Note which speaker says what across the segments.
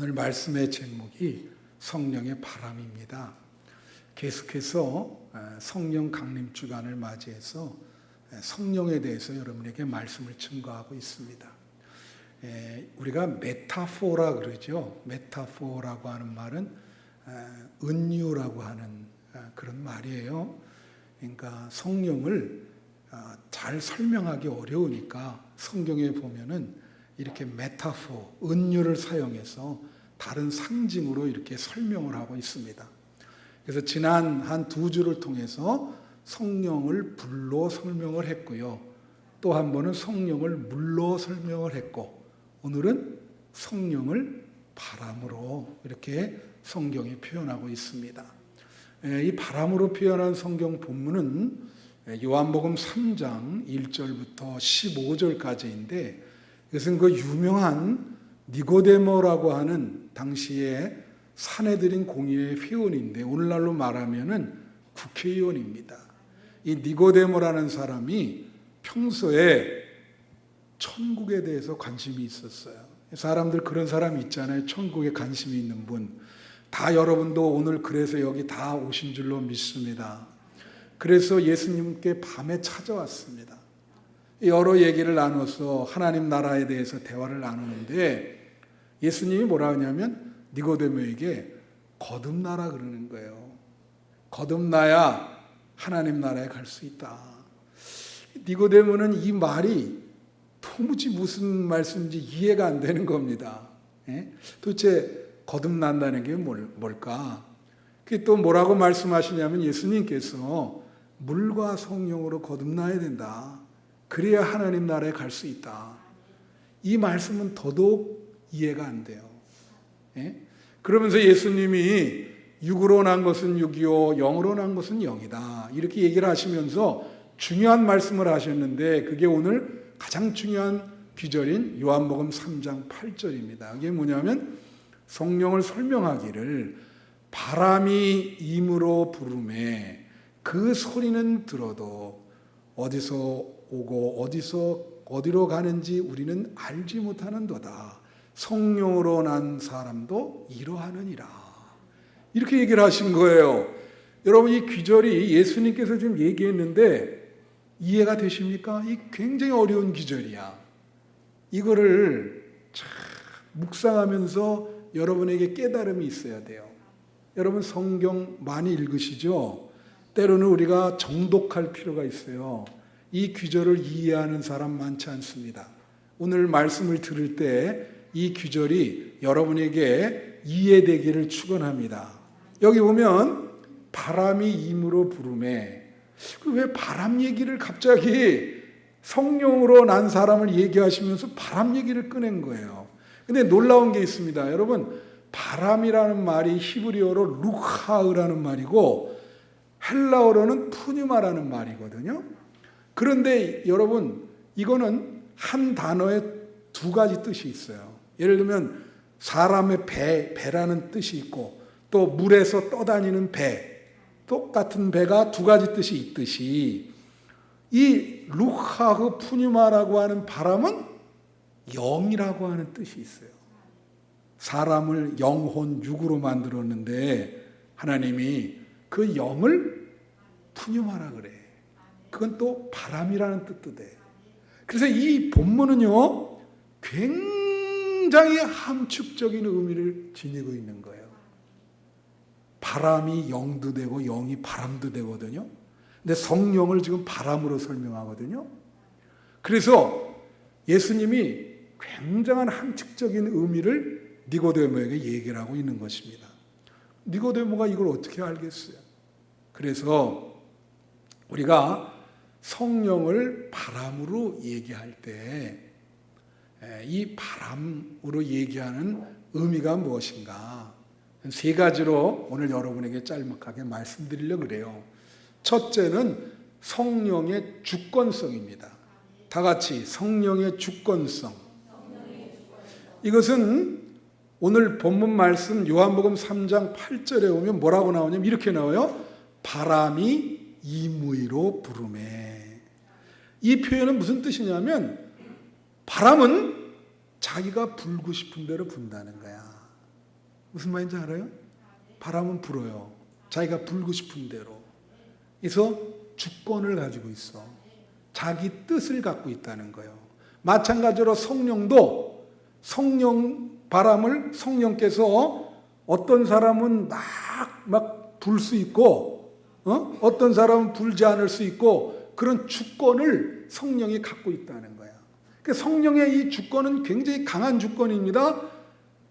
Speaker 1: 오늘 말씀의 제목이 성령의 바람입니다. 계속해서 성령 강림 주간을 맞이해서 성령에 대해서 여러분에게 말씀을 증거하고 있습니다. 우리가 메타포라 그러죠. 메타포라고 하는 말은 은유라고 하는 그런 말이에요. 그러니까 성령을 잘 설명하기 어려우니까 성경에 보면은 이렇게 메타포, 은유를 사용해서 다른 상징으로 이렇게 설명을 하고 있습니다. 그래서 지난 한 두 주를 통해서 성령을 불로 설명을 했고요. 또 한 번은 성령을 물로 설명을 했고, 오늘은 성령을 바람으로 이렇게 성경이 표현하고 있습니다. 이 바람으로 표현한 성경 본문은 요한복음 3장 1절부터 15절까지인데, 이것은 그 유명한 니고데모라고 하는 당시에 사내들인 공의의 회원인데, 오늘날로 말하면은 국회의원입니다. 이 니고데모라는 사람이 평소에 천국에 대해서 관심이 있었어요. 사람들 그런 사람 있잖아요. 천국에 관심이 있는 분. 다 여러분도 오늘 그래서 여기 다 오신 줄로 믿습니다. 그래서 예수님께 밤에 찾아왔습니다. 여러 얘기를 나눠서 하나님 나라에 대해서 대화를 나누는데, 예수님이 뭐라 하냐면 니고데모에게 거듭나라 그러는 거예요. 거듭나야 하나님 나라에 갈 수 있다. 니고데모는 이 말이 도무지 무슨 말씀인지 이해가 안 되는 겁니다. 도대체 거듭난다는 게 뭘까? 그게 또 뭐라고 말씀하시냐면, 예수님께서 물과 성령으로 거듭나야 된다. 그래야 하나님 나라에 갈 수 있다. 이 말씀은 더더욱 이해가 안 돼요. 그러면서 예수님이 육으로 난 것은 육이요 영으로 난 것은 영이다. 이렇게 얘기를 하시면서 중요한 말씀을 하셨는데, 그게 오늘 가장 중요한 귀절인 요한복음 3장 8절입니다. 그게 뭐냐면 성령을 설명하기를 바람이 임으로 부르매 그 소리는 들어도 어디서 오고 어디로 가는지 우리는 알지 못하는도다. 성령으로 난 사람도 이러하느니라. 이렇게 얘기를 하신 거예요. 여러분, 이 귀절이 예수님께서 지금 얘기했는데 이해가 되십니까? 이 굉장히 어려운 귀절이야. 이거를 참 묵상하면서 여러분에게 깨달음이 있어야 돼요. 여러분 성경 많이 읽으시죠? 때로는 우리가 정독할 필요가 있어요. 이 귀절을 이해하는 사람 많지 않습니다. 오늘 말씀을 들을 때 이 귀절이 여러분에게 이해되기를 축원합니다. 여기 보면 바람이 임으로 부르매, 왜 바람 얘기를 갑자기 성령으로 난 사람을 얘기하시면서 바람 얘기를 꺼낸 거예요. 근데 놀라운 게 있습니다. 여러분, 바람이라는 말이 히브리어로 루하으라는 말이고 헬라어로는 푸뉴마라는 말이거든요. 그런데 여러분, 이거는 한 단어에 두 가지 뜻이 있어요. 예를 들면 사람의 배라는 뜻이 있고, 또 물에서 떠다니는 배, 똑같은 배가 두 가지 뜻이 있듯이, 이 루하흐 푸뉴마라고 하는 바람은 영이라고 하는 뜻이 있어요. 사람을 영혼 육으로 만들었는데 하나님이 그 영을 푸뉴마라 그래. 그건 또 바람이라는 뜻도 돼. 그래서 이 본문은요, 굉장히 함축적인 의미를 지니고 있는 거예요. 바람이 영도 되고 영이 바람도 되거든요. 근데 성령을 지금 바람으로 설명하거든요. 그래서 예수님이 굉장한 함축적인 의미를 니고데모에게 얘기를 하고 있는 것입니다. 니고데모가 이걸 어떻게 알겠어요? 그래서 우리가 성령을 바람으로 얘기할 때 이 바람으로 얘기하는 의미가 무엇인가? 세 가지로 오늘 여러분에게 짤막하게 말씀드리려고 그래요. 첫째는 성령의 주권성입니다. 다 같이 성령의 주권성. 이것은 오늘 본문 말씀 요한복음 3장 8절에 오면 뭐라고 나오냐면 이렇게 나와요. 바람이 임의로 부르매. 이 표현은 무슨 뜻이냐면, 바람은 자기가 불고 싶은 대로 분다는 거야. 무슨 말인지 알아요? 바람은 불어요. 자기가 불고 싶은 대로. 그래서 주권을 가지고 있어. 자기 뜻을 갖고 있다는 거예요. 마찬가지로 성령도 바람을 성령께서 어떤 사람은 막 불 수 있고, 어떤 사람은 불지 않을 수 있고, 그런 주권을 성령이 갖고 있다는 거야. 그러니까 성령의 이 주권은 굉장히 강한 주권입니다.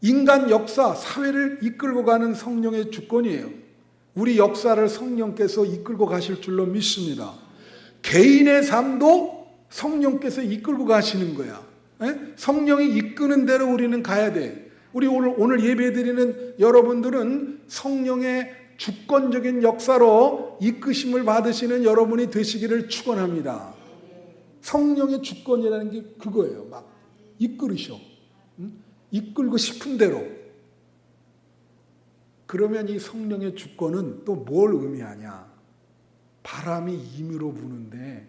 Speaker 1: 인간 역사, 사회를 이끌고 가는 성령의 주권이에요. 우리 역사를 성령께서 이끌고 가실 줄로 믿습니다. 개인의 삶도 성령께서 이끌고 가시는 거야. 성령이 이끄는 대로 우리는 가야 돼. 우리 오늘 예배드리는 여러분들은 성령의 주권적인 역사로 이끄심을 받으시는 여러분이 되시기를 축원합니다. 성령의 주권이라는 게 그거예요. 막 이끌으셔. 이끌고 싶은 대로. 그러면 이 성령의 주권은 또 뭘 의미하냐? 바람이 임의로 부는데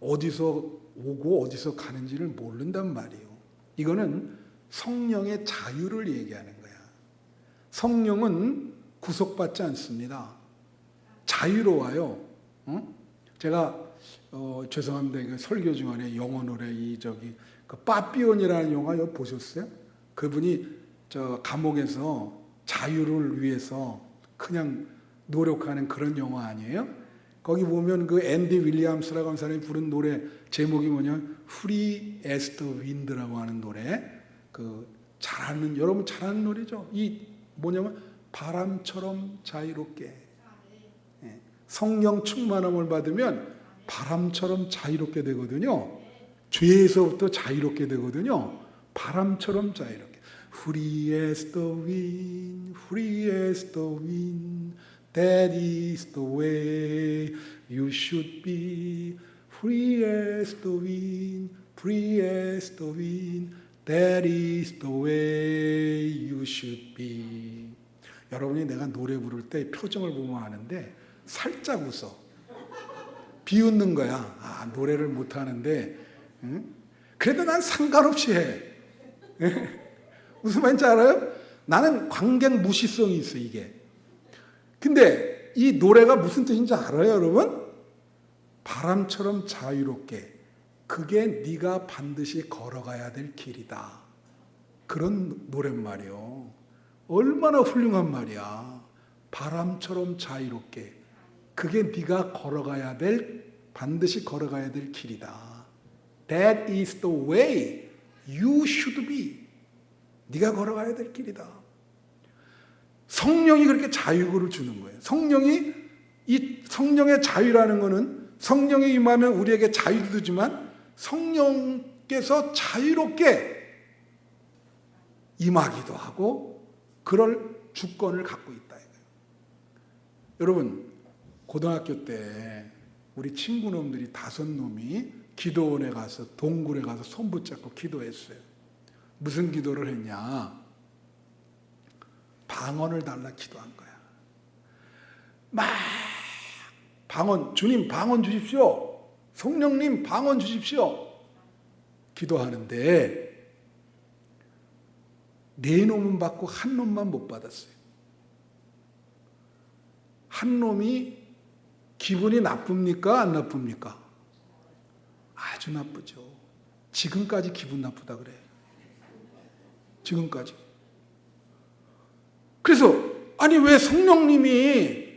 Speaker 1: 어디서 오고 어디서 가는지를 모른단 말이에요. 이거는 성령의 자유를 얘기하는 거야. 성령은 구속받지 않습니다. 자유로워요. 제가 죄송합니다. 설교 중간에 영어 노래 그 빠삐온이라는 영화 보셨어요? 그분이 저 감옥에서 자유를 위해서 그냥 노력하는 그런 영화 아니에요? 거기 보면 그 앤디 윌리엄스라고 하는 사람이 부른 노래 제목이 뭐냐면 Free as the Wind라고 하는 노래. 여러분 잘 아는 노래죠. 이 뭐냐면 바람처럼 자유롭게. 성령 충만함을 받으면 바람처럼 자유롭게 되거든요. 죄에서부터 자유롭게 되거든요. 바람처럼 자유롭게. Free as the wind, free as the wind, that is the way you should be. Free as the wind, free as the wind, that is the way you should be. 여러분이 내가 노래 부를 때 표정을 보면 아는데 살짝 웃어. 비웃는 거야. 노래를 못하는데 그래도 난 상관없이 해. 무슨 말인지 알아요? 나는 관객 무시성이 있어 이게. 근데 이 노래가 무슨 뜻인지 알아요 여러분? 바람처럼 자유롭게. 그게 네가 반드시 걸어가야 될 길이다. 그런 노래란 말이에요. 얼마나 훌륭한 말이야. 바람처럼 자유롭게. 그게 네가 반드시 걸어가야 될 길이다. That is the way you should be. 네가 걸어가야 될 길이다. 성령이 그렇게 자유를 주는 거예요. 성령의 자유라는 것은 성령이 임하면 우리에게 자유도 주지만 성령께서 자유롭게 임하기도 하고 그럴 주권을 갖고 있다. 여러분 고등학교 때 우리 친구놈들이 5놈이 기도원에 가서 동굴에 가서 손 붙잡고 기도했어요. 무슨 기도를 했냐? 방언을 달라 기도한 거야. 주님 방언 주십시오. 성령님 방언 주십시오. 기도하는데 4놈은 받고 1놈만 못 받았어요. 한 놈이 기분이 나쁩니까? 안 나쁩니까? 아주 나쁘죠. 지금까지 기분 나쁘다 그래. 지금까지. 그래서 아니 왜 성령님이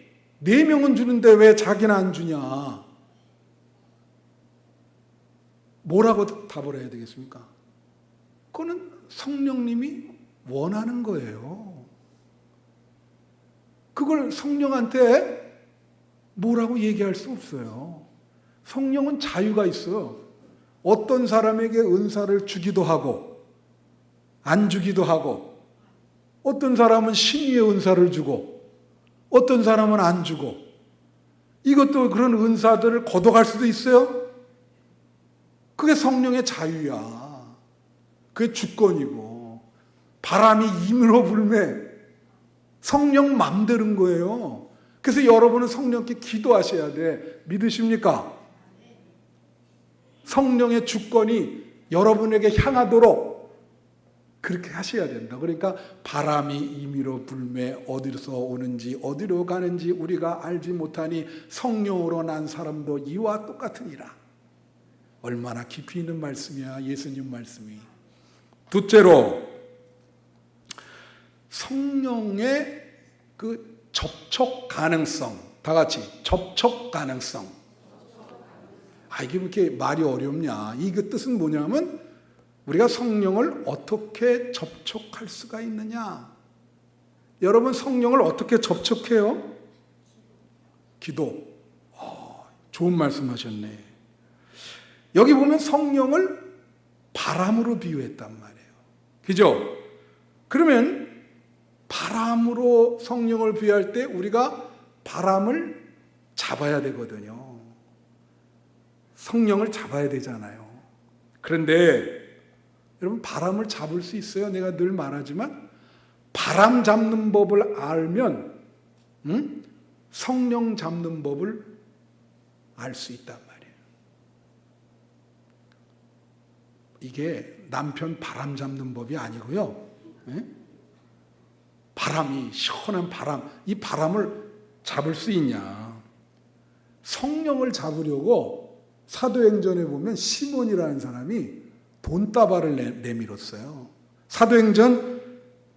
Speaker 1: 4명은 주는데 왜 자기는 안 주냐? 뭐라고 답을 해야 되겠습니까? 그거는 성령님이 원하는 거예요. 그걸 성령한테 뭐라고 얘기할 수 없어요. 성령은 자유가 있어요. 어떤 사람에게 은사를 주기도 하고 안 주기도 하고 어떤 사람은 신의의 은사를 주고 어떤 사람은 안 주고 이것도 그런 은사들을 거둬갈 수도 있어요. 그게 성령의 자유야. 그게 주권이고 바람이 임의로 불매 성령 맘대로인 거예요. 그래서 여러분은 성령께 기도하셔야 돼. 믿으십니까? 성령의 주권이 여러분에게 향하도록 그렇게 하셔야 된다. 그러니까 바람이 임의로 불매 어디서 오는지 어디로 가는지 우리가 알지 못하니 성령으로 난 사람도 이와 똑같으니라. 얼마나 깊이 있는 말씀이야, 예수님 말씀이. 둘째로 성령의 그 접촉 가능성. 다 같이 접촉 가능성. 이게 왜 이렇게 말이 어렵냐. 이 그 뜻은 뭐냐면 우리가 성령을 어떻게 접촉할 수가 있느냐. 여러분 성령을 어떻게 접촉해요? 기도. 좋은 말씀하셨네. 여기 보면 성령을 바람으로 비유했단 말이에요. 그죠? 그러면 바람으로 성령을 비유할 때 우리가 바람을 잡아야 되거든요. 성령을 잡아야 되잖아요. 그런데 여러분 바람을 잡을 수 있어요? 내가 늘 말하지만 바람 잡는 법을 알면 성령 잡는 법을 알 수 있단 말이에요. 이게 남편 바람 잡는 법이 아니고요. 바람이 시원한 바람, 이 바람을 잡을 수 있냐. 성령을 잡으려고 사도행전에 보면 시몬이라는 사람이 돈다발을 내밀었어요. 사도행전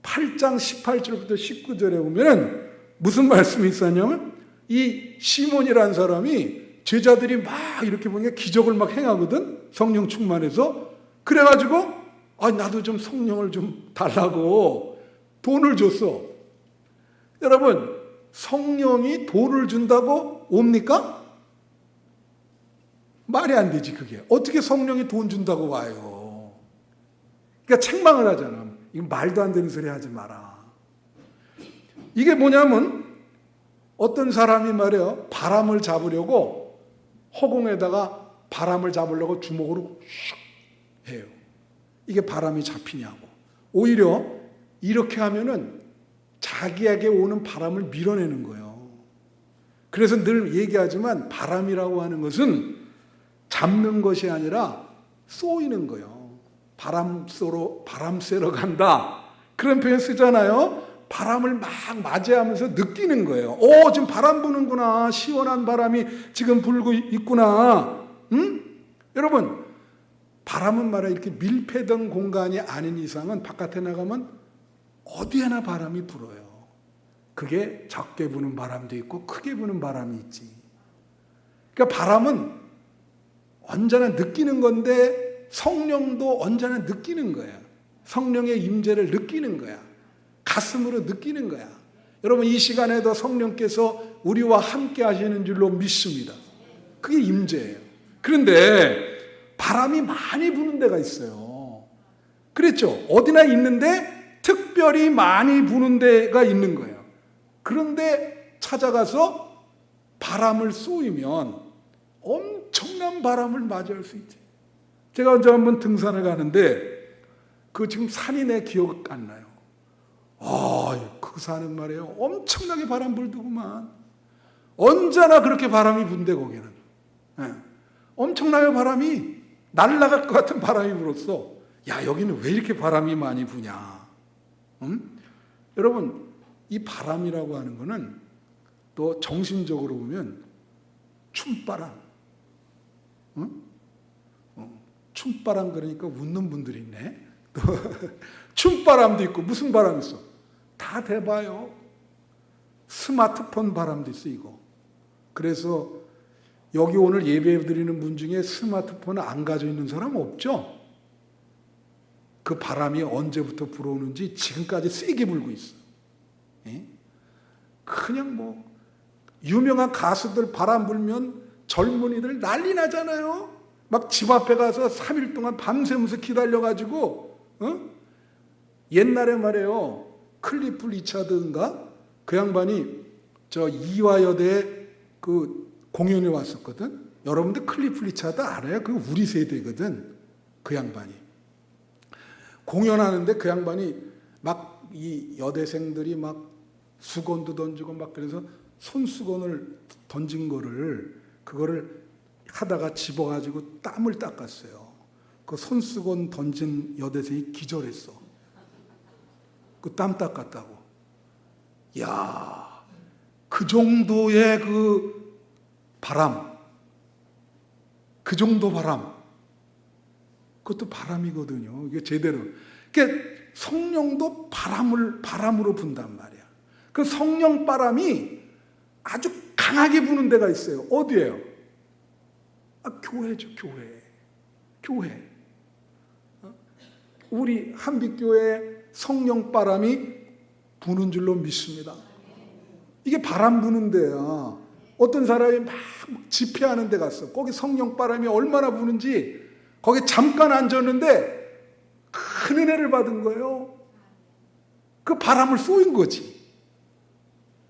Speaker 1: 8장 18절부터 19절에 보면 무슨 말씀이 있었냐면 이 시몬이라는 사람이 제자들이 막 이렇게 보니까 기적을 막 행하거든. 성령 충만해서. 그래가지고 나도 좀 성령을 좀 달라고 돈을 줬어. 여러분 성령이 돈을 준다고 옵니까? 말이 안 되지 그게. 어떻게 성령이 돈 준다고 와요? 그러니까 책망을 하잖아. 이거 말도 안 되는 소리 하지 마라. 이게 뭐냐면 어떤 사람이 말이에요. 바람을 잡으려고 허공에다가 바람을 잡으려고 주먹으로 슉 해요. 이게 바람이 잡히냐고. 오히려 이렇게 하면은 자기에게 오는 바람을 밀어내는 거예요. 그래서 늘 얘기하지만 바람이라고 하는 것은 잡는 것이 아니라 쏘이는 거예요. 바람 쐬러 간다. 그런 표현 쓰잖아요. 바람을 막 맞이하면서 느끼는 거예요. 지금 바람 부는구나. 시원한 바람이 지금 불고 있구나. 여러분, 바람은 말이야 이렇게 밀폐된 공간이 아닌 이상은 바깥에 나가면 어디에나 바람이 불어요. 그게 적게 부는 바람도 있고 크게 부는 바람이 있지. 그러니까 바람은 언제나 느끼는 건데 성령도 언제나 느끼는 거야. 성령의 임재를 느끼는 거야. 가슴으로 느끼는 거야. 여러분 이 시간에도 성령께서 우리와 함께 하시는 줄로 믿습니다. 그게 임재예요. 그런데 바람이 많이 부는 데가 있어요. 그랬죠? 어디나 있는데 특별히 많이 부는 데가 있는 거예요. 그런데 찾아가서 바람을 쏘이면 엄청난 바람을 맞이할 수 있지. 제가 언제 한번 등산을 가는데 지금 산이 내 기억 안 나요. 그 산은 말이에요. 엄청나게 바람 불더구만. 언제나 그렇게 바람이 분대 거기는. 엄청나게 바람이 날아갈 것 같은 바람이 불었어. 여기는 왜 이렇게 바람이 많이 부냐. 여러분 이 바람이라고 하는 거는 또 정신적으로 보면 춤바람. 춤바람 그러니까 웃는 분들이 있네. 또 춤바람도 있고 무슨 바람 있어? 다 대봐요. 스마트폰 바람도 있어 이거. 그래서 여기 오늘 예배 드리는 분 중에 스마트폰을 안 가지고 있는 사람 없죠? 그 바람이 언제부터 불어오는지 지금까지 세게 불고 있어. 그냥 유명한 가수들 바람 불면 젊은이들 난리 나잖아요. 막 집 앞에 가서 3일 동안 밤새면서 기다려가지고 옛날에 말이에요. 클리프 리차드인가? 그 양반이 이화여대 그 공연에 왔었거든. 여러분들 클리프 리차드 알아요? 그 우리 세대거든. 그 양반이 공연하는데 그 양반이 막 이 여대생들이 막 수건도 던지고 막 그래서 손수건을 던진 그거를 하다가 집어가지고 땀을 닦았어요. 그 손수건 던진 여대생이 기절했어. 그 땀 닦았다고. 야, 그 정도의 그 바람, 그 정도 바람, 그것도 바람이거든요. 이게 제대로. 그러니까 성령도 바람으로 분단 말이야. 그 성령 바람이 아주 강하게 부는 데가 있어요. 어디예요? 교회죠, 교회. 교회. 우리 한빛교회 성령 바람이 부는 줄로 믿습니다. 이게 바람 부는 데야. 어떤 사람이 막 집회하는 데 갔어. 거기 성령 바람이 얼마나 부는지 거기 잠깐 앉았는데 큰 은혜를 받은 거예요. 그 바람을 쏘인 거지.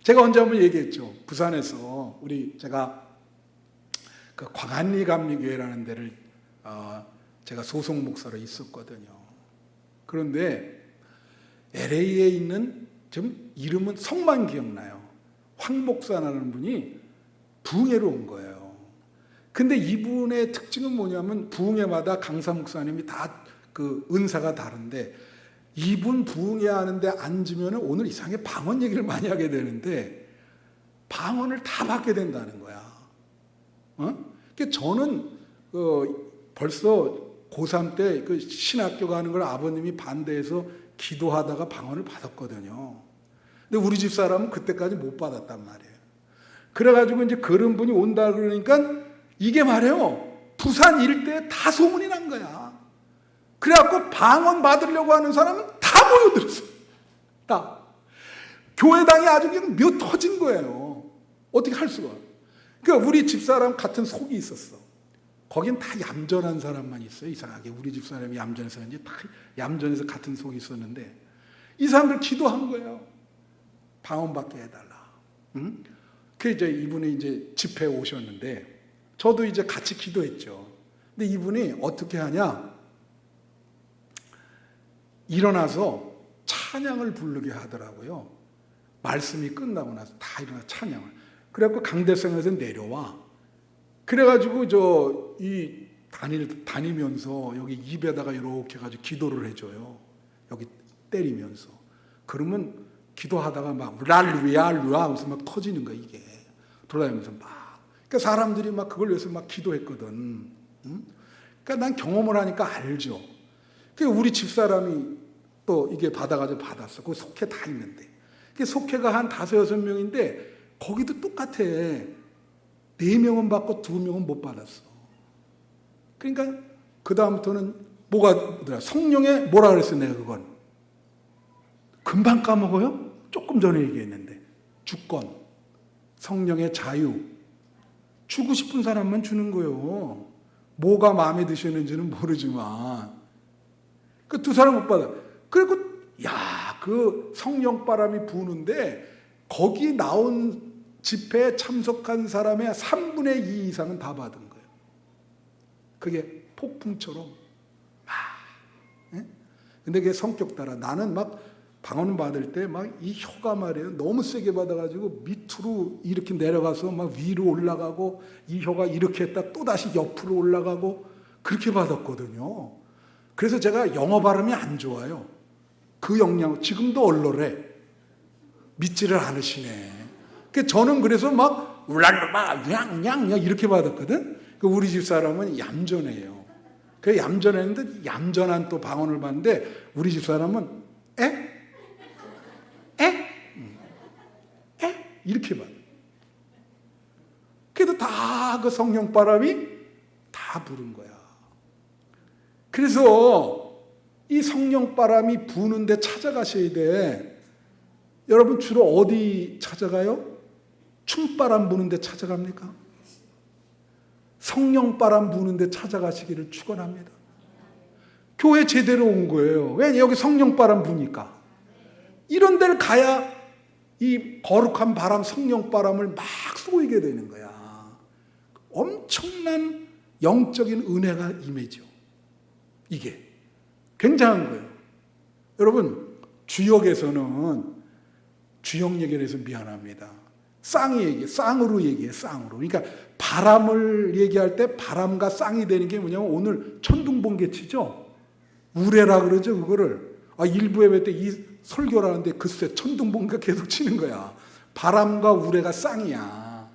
Speaker 1: 제가 언제 한번 얘기했죠. 부산에서 제가 그 광안리 감리교회라는 데를 제가 소속 목사로 있었거든요. 그런데 LA에 있는 좀 이름은 성만 기억나요. 황 목사라는 분이 부흥회로 온 거예요. 근데 이분의 특징은 뭐냐면 부흥회마다 강사 목사님이 다 그 은사가 다른데 이분 부흥회 하는데 앉으면 오늘 이상하게 방언 얘기를 많이 하게 되는데 방언을 다 받게 된다는 거야. 그러니까 저는 벌써 고3 때 그 신학교 가는 걸 아버님이 반대해서 기도하다가 방언을 받았거든요. 근데 우리 집 사람은 그때까지 못 받았단 말이에요. 그래가지고 이제 그런 분이 온다 그러니까 이게 말이에요. 부산 일대에 다 소문이 난 거야. 그래갖고 방언 받으려고 하는 사람은 다 모여들었어. 다. 교회당이 아주 그냥 몇 터진 거예요. 어떻게 할 수가. 그러니까 우리 집사람 같은 속이 있었어. 거긴 다 얌전한 사람만 있어요. 이상하게 우리 집사람이 얌전해서 그런지 다 얌전해서 같은 속이 있었는데 이 사람들 기도한 거예요. 방언 받게 해달라. 응? 그 이제 이분이 이제 집회에 오셨는데 저도 이제 같이 기도했죠. 근데 이분이 어떻게 하냐? 일어나서 찬양을 부르게 하더라고요. 말씀이 끝나고 나서 다 일어나 찬양을. 그래갖고 강대상에서 내려와. 그래가지고 다니면서 여기 입에다가 이렇게 해가지고 기도를 해줘요. 여기 때리면서. 그러면 기도하다가 막 랄루야 하면서 막 터지는 거야 이게. 돌아다니면서 막. 그러니까 사람들이 막 그걸 위해서 막 기도했거든. 응? 그러니까 난 경험을 하니까 알죠. 그러니까 우리 집사람이 또 이게 받아가지고 받았어. 그 속회 다 있는데. 그 속회가 한 5-6명인데 거기도 똑같아. 4명은 받고 2명은 못 받았어. 그러니까 그 다음부터는 성령의 뭐라 그랬어 내가 그건. 금방 까먹어요? 조금 전에 얘기했는데. 주권, 성령의 자유. 주고 싶은 사람만 주는 거예요. 뭐가 마음에 드시는지는 모르지만. 그 2사람 못 받아. 그리고 그 성령 바람이 부는데 거기 나온 집회에 참석한 사람의 3분의 2 이상은 다 받은 거예요. 그게 폭풍처럼 막. 근데 그게 성격 따라 나는 막 방언 받을 때 막 이 혀가 말이에요. 너무 세게 받아가지고 밑으로 이렇게 내려가서 막 위로 올라가고 이 혀가 이렇게 했다 또 다시 옆으로 올라가고 그렇게 받았거든요. 그래서 제가 영어 발음이 안 좋아요. 그 영향 지금도 얼얼해. 믿지를 않으시네. 저는 그래서 막 울랄라 냥냥 이렇게 받았거든. 우리 집 사람은 얌전해요. 그 얌전했는데 얌전한 또 방언을 받는데 우리 집 사람은 에? 이렇게 받아. 그래도 다 그 성령 바람이 다 부른 거야. 그래서 이 성령 바람이 부는데 찾아가셔야 돼. 여러분 주로 어디 찾아가요? 춤바람 부는데 찾아갑니까? 성령 바람 부는데 찾아가시기를 축원합니다. 교회 제대로 온 거예요. 왜? 여기 성령 바람 부니까. 이런 데를 가야 이 거룩한 바람, 성령 바람을 막 쏘이게 되는 거야. 엄청난 영적인 은혜가 임해죠. 이게 굉장한 거예요. 여러분 주역에서는 주역 얘기를 해서 미안합니다. 쌍으로 얘기해. 그러니까 바람을 얘기할 때 바람과 쌍이 되는 게 뭐냐면 오늘 천둥번개 치죠. 우레라 그러죠. 그거를 일부 예배 때 이 설교를 하는데 글쎄 천둥번개가 계속 치는 거야. 바람과 우레가 쌍이야.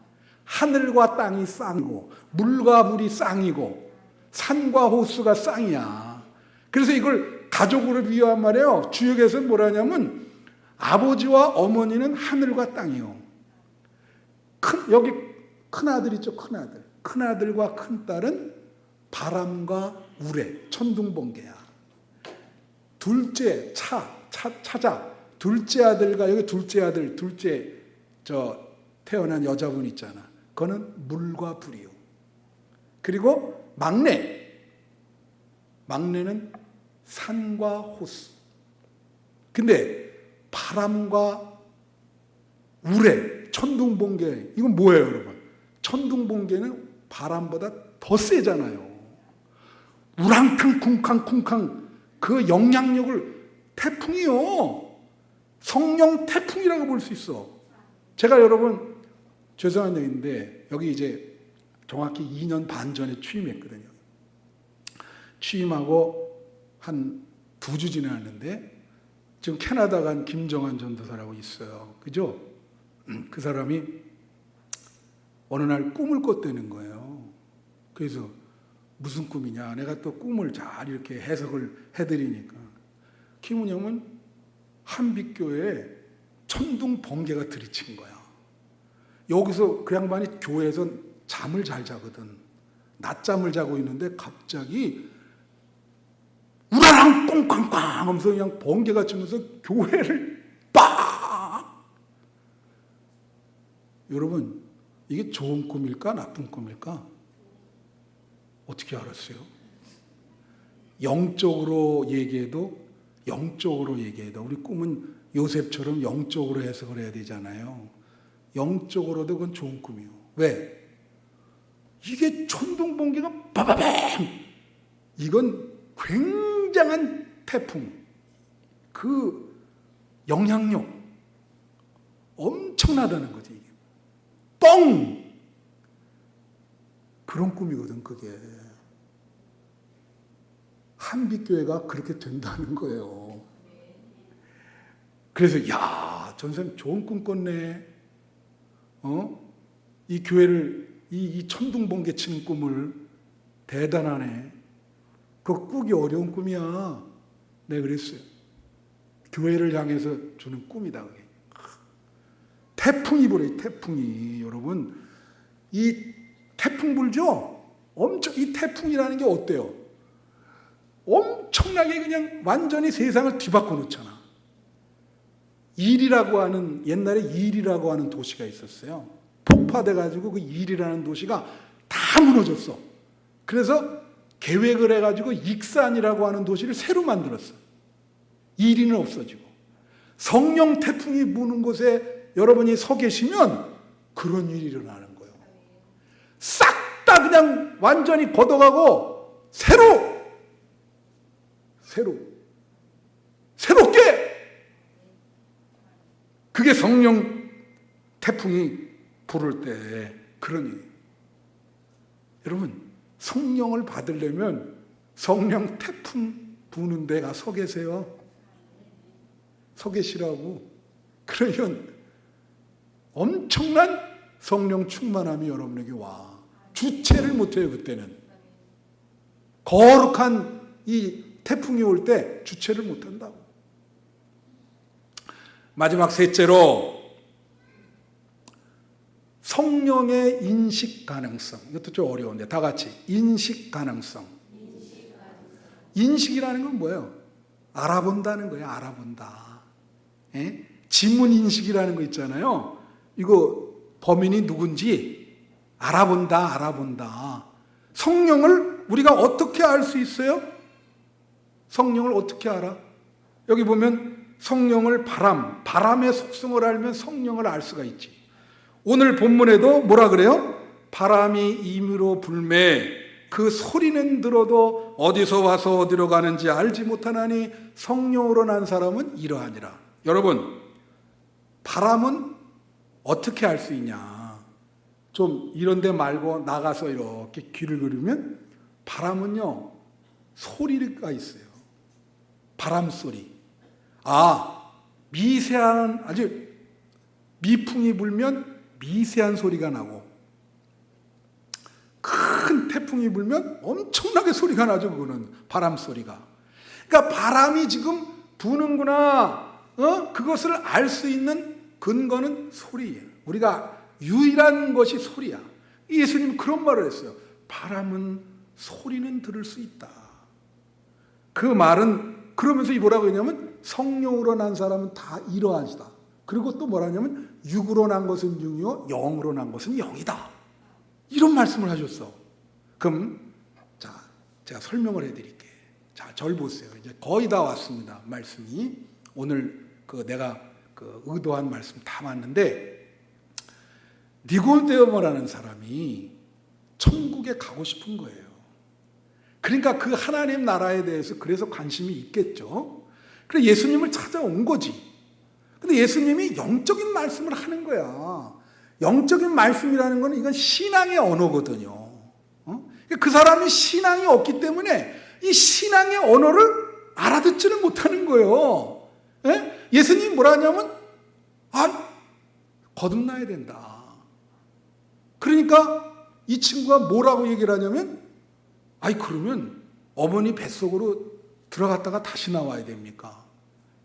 Speaker 1: 하늘과 땅이 쌍이고 물과 물이 쌍이고 산과 호수가 쌍이야. 그래서 이걸 가족으로 비유한 말이에요. 주역에서는 뭐라냐면 아버지와 어머니는 하늘과 땅이요. 여기 큰아들 있죠. 큰아들. 큰아들과 큰딸은 바람과 우레, 천둥번개야. 둘째 차자. 둘째 아들과 여기 둘째 아들, 둘째 태어난 여자분 있잖아. 그거는 물과 불이요. 그리고 막내는 산과 호수. 근데 바람과 우레, 천둥번개, 이건 뭐예요, 여러분? 천둥번개는 바람보다 더 세잖아요. 우랑탕 쿵쾅 그 영향력을 태풍이요. 성령 태풍이라고 볼 수 있어. 제가 여러분 죄송한 얘기인데 여기 이제 정확히 2년 반 전에 취임했거든요. 취임하고 한 2주 지났는데 지금 캐나다 간 김정한 전도사라고 있어요. 그죠? 그 사람이 어느 날 꿈을 꿨다는 거예요. 그래서 무슨 꿈이냐? 내가 또 꿈을 잘 이렇게 해석을 해드리니까 김은영은 한빛교회에 천둥 번개가 들이친 거야. 여기서 그 양반이 교회에서 잠을 잘 자거든. 낮잠을 자고 있는데 갑자기 우라랑 꽁꽝꽝 하면서 그냥 번개가 치면서 교회를 빡! 여러분, 이게 좋은 꿈일까? 나쁜 꿈일까? 어떻게 알았어요? 영적으로 얘기해도 우리 꿈은 요셉처럼 영적으로 해석을 해야 되잖아요. 영적으로도 그건 좋은 꿈이에요. 왜? 이게 천둥번개가 빠바밤! 이건 굉장한 태풍, 그 영향력 엄청나다는 거지. 이게 뻥! 그런 꿈이거든. 그게 한빛교회가 그렇게 된다는 거예요. 그래서 전사님 좋은 꿈 꿨네. 이 교회를 이 천둥번개 치는 꿈을 대단하네. 그거 꾸기 어려운 꿈이야. 내가 그랬어요. 교회를 향해서 주는 꿈이다. 그게. 태풍이 불어요. 태풍이. 여러분 이 태풍 불죠? 이 태풍이라는 게 어때요? 엄청나게 그냥 완전히 세상을 뒤바꿔 놓잖아. 옛날에 일이라고 하는 도시가 있었어요. 폭파돼가지고 그 일이라는 도시가 다 무너졌어. 그래서 계획을 해가지고 익산이라고 하는 도시를 새로 만들었어. 일이는 없어지고. 성령 태풍이 부는 곳에 여러분이 서 계시면 그런 일이 일어나는 거예요. 싹 다 그냥 완전히 걷어가고 새롭게 그게 성령 태풍이 부를 때 그런 일. 여러분 성령을 받으려면 성령 태풍 부는 데가 서 계세요. 서 계시라고. 그러면 엄청난 성령 충만함이 여러분에게 와. 주체를 못해요. 그때는 거룩한 이 태풍이 올 때 주체를 못한다고. 마지막 셋째로 성령의 인식 가능성. 이것도 좀 어려운데 다 같이 인식 가능성. 인식이라는 건 뭐예요? 알아본다는 거예요. 알아본다. 예? 지문 인식이라는 거 있잖아요. 이거 범인이 누군지 알아본다. 성령을 우리가 어떻게 알 수 있어요? 성령을 어떻게 알아? 여기 보면 성령을 바람의 속성을 알면 성령을 알 수가 있지. 오늘 본문에도 뭐라 그래요? 바람이 임으로 불매 그 소리는 들어도 어디서 와서 어디로 가는지 알지 못하나니 성령으로 난 사람은 이러하니라. 여러분 바람은 어떻게 알 수 있냐? 좀 이런 데 말고 나가서 이렇게 귀를 기울이면 바람은요 소리가 있어요. 바람 소리. 미세한, 아주 미풍이 불면 미세한 소리가 나고 큰 태풍이 불면 엄청나게 소리가 나죠. 그거는 바람 소리가. 그러니까 바람이 지금 부는구나, 그것을 알 수 있는 근거는 소리예요. 우리가 유일한 것이 소리야. 예수님 그런 말을 했어요. 바람은 소리는 들을 수 있다. 그 말은 그러면서 뭐라고 했냐면 성령으로 난 사람은 다 이러하시다. 그리고 또 뭐라냐면 육으로 난 것은 육이요 영으로 난 것은 영이다. 이런 말씀을 하셨어. 그럼 자, 제가 설명을 해드릴게요. 자, 절 보세요. 이제 거의 다 왔습니다. 말씀이 오늘 내가 의도한 말씀 다 맞는데, 니고데모라는 사람이 천국에 가고 싶은 거예요. 그러니까 그 하나님 나라에 대해서 그래서 관심이 있겠죠. 그래서 예수님을 찾아온 거지. 근데 예수님이 영적인 말씀을 하는 거야. 영적인 말씀이라는 건 이건 신앙의 언어거든요. 그 사람이 신앙이 없기 때문에 이 신앙의 언어를 알아듣지를 못하는 거예요. 예수님이 뭐라 하냐면 거듭나야 된다. 그러니까 이 친구가 뭐라고 얘기를 하냐면 그러면 어머니 뱃속으로 들어갔다가 다시 나와야 됩니까?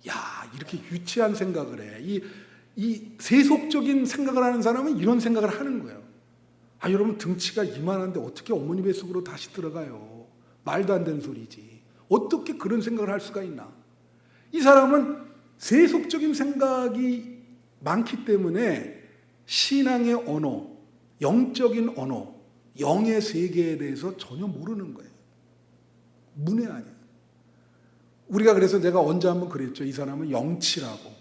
Speaker 1: 야, 이렇게 유치한 생각을 해. 이 세속적인 생각을 하는 사람은 이런 생각을 하는 거예요. 여러분 등치가 이만한데 어떻게 어머니 뱃속으로 다시 들어가요? 말도 안 되는 소리지. 어떻게 그런 생각을 할 수가 있나? 이 사람은 세속적인 생각이 많기 때문에 신앙의 언어, 영적인 언어, 영의 세계에 대해서 전혀 모르는 거예요. 문외한이에요. 우리가 그래서 내가 언제 한번 그랬죠. 이 사람은 영치라고.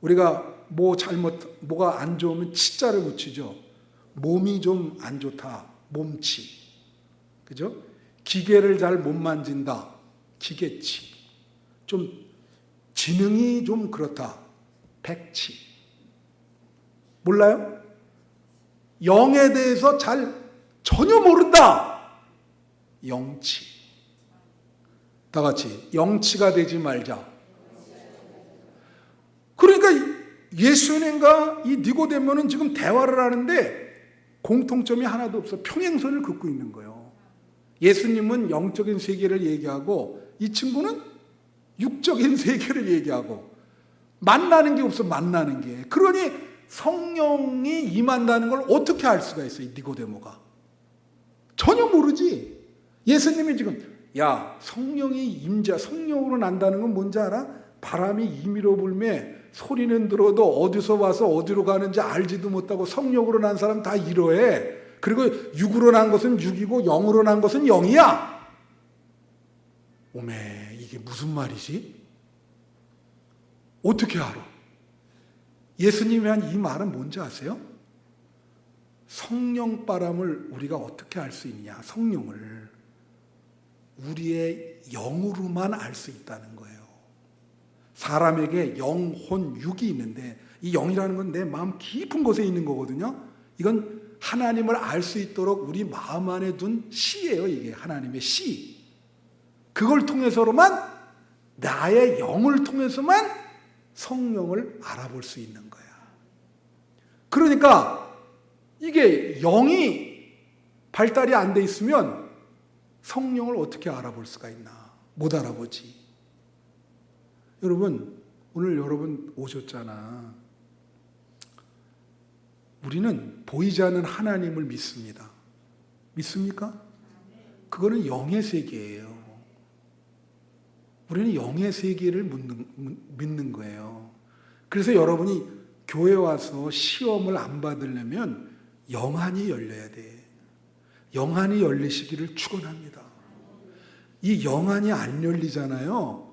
Speaker 1: 우리가 뭐가 안 좋으면 치자를 붙이죠. 몸이 좀 안 좋다. 몸치. 그죠? 기계를 잘 못 만진다. 기계치. 좀 지능이 좀 그렇다. 백치. 몰라요? 영에 대해서 전혀 모른다. 영치. 다 같이 영치가 되지 말자. 그러니까 예수님과 이 니고데모는 지금 대화를 하는데 공통점이 하나도 없어. 평행선을 긋고 있는 거예요. 예수님은 영적인 세계를 얘기하고 이 친구는 육적인 세계를 얘기하고 만나는 게 없어. 만나는 게. 그러니 성령이 임한다는 걸 어떻게 알 수가 있어요? 니고데모가. 전혀 모르지. 예수님이 지금 성령이 성령으로 난다는 건 뭔지 알아? 바람이 임의로 불매 소리는 들어도 어디서 와서 어디로 가는지 알지도 못하고 성령으로 난 사람 다 이러해. 그리고 육으로 난 것은 육이고 영으로 난 것은 영이야. 오메, 이게 무슨 말이지? 어떻게 알아? 예수님이 한 이 말은 뭔지 아세요? 성령 바람을 우리가 어떻게 알 수 있냐? 성령을 우리의 영으로만 알 수 있다는 거예요. 사람에게 영, 혼, 육이 있는데 이 영이라는 건 내 마음 깊은 곳에 있는 거거든요. 이건 하나님을 알 수 있도록 우리 마음 안에 둔 씨예요. 이게 하나님의 씨. 그걸 통해서로만, 나의 영을 통해서만 성령을 알아볼 수 있는 거야. 그러니까 이게 영이 발달이 안 돼 있으면 성령을 어떻게 알아볼 수가 있나? 못 알아보지. 여러분, 오늘 여러분 오셨잖아. 우리는 보이지 않는 하나님을 믿습니다. 믿습니까? 그거는 영의 세계예요. 우리는 영의 세계를 믿는 거예요. 그래서 여러분이 교회 와서 시험을 안 받으려면 영안이 열려야 돼. 영안이 열리시기를 축원합니다. 이 영안이 안 열리잖아요.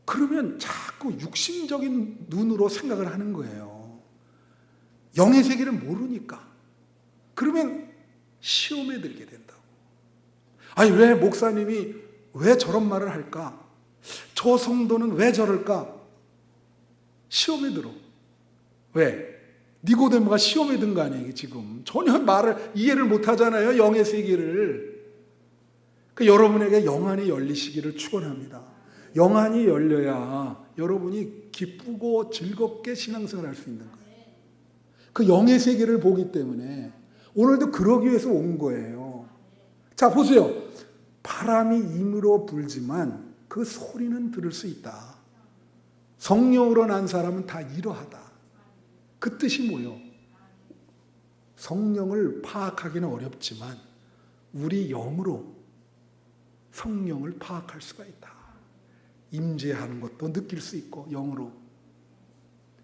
Speaker 1: 그러면 자꾸 육신적인 눈으로 생각을 하는 거예요. 영의 세계를 모르니까. 그러면 시험에 들게 된다고. 왜 목사님이 왜 저런 말을 할까? 저 성도는 왜 저럴까? 시험에 들어. 왜? 니고데모가 시험에 든 거 아니에요, 지금. 전혀 말을 이해를 못 하잖아요, 영의 세계를. 여러분에게 영안이 열리시기를 축원합니다. 영안이 열려야 여러분이 기쁘고 즐겁게 신앙생활을 할 수 있는 거예요. 그 영의 세계를 보기 때문에 오늘도 그러기 위해서 온 거예요. 자, 보세요. 바람이 임으로 불지만 그 소리는 들을 수 있다. 성령으로 난 사람은 다 이러하다. 그 뜻이 뭐예요? 성령을 파악하기는 어렵지만 우리 영으로 성령을 파악할 수가 있다. 임재하는 것도 느낄 수 있고 영으로.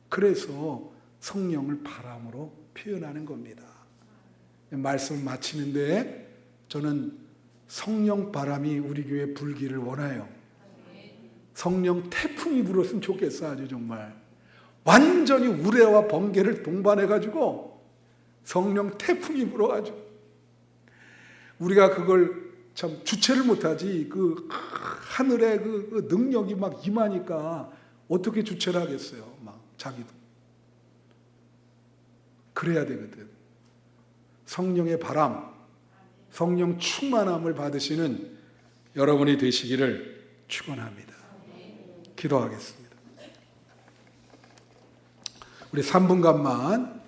Speaker 1: 그래서 성령을 바람으로 표현하는 겁니다. 말씀을 마치는데 저는 성령 바람이 우리 교회에 불기를 원해요. 성령 태풍이 불었으면 좋겠어. 아주 정말 완전히 우레와 번개를 동반해가지고 성령 태풍이 불어가지고 우리가 그걸 참 주체를 못하지. 그 하늘의 그 능력이 막 임하니까 어떻게 주체를 하겠어요. 막 자기도. 그래야 되거든. 성령의 바람, 성령 충만함을 받으시는 여러분이 되시기를 축원합니다. 기도하겠습니다. 우리 3분간만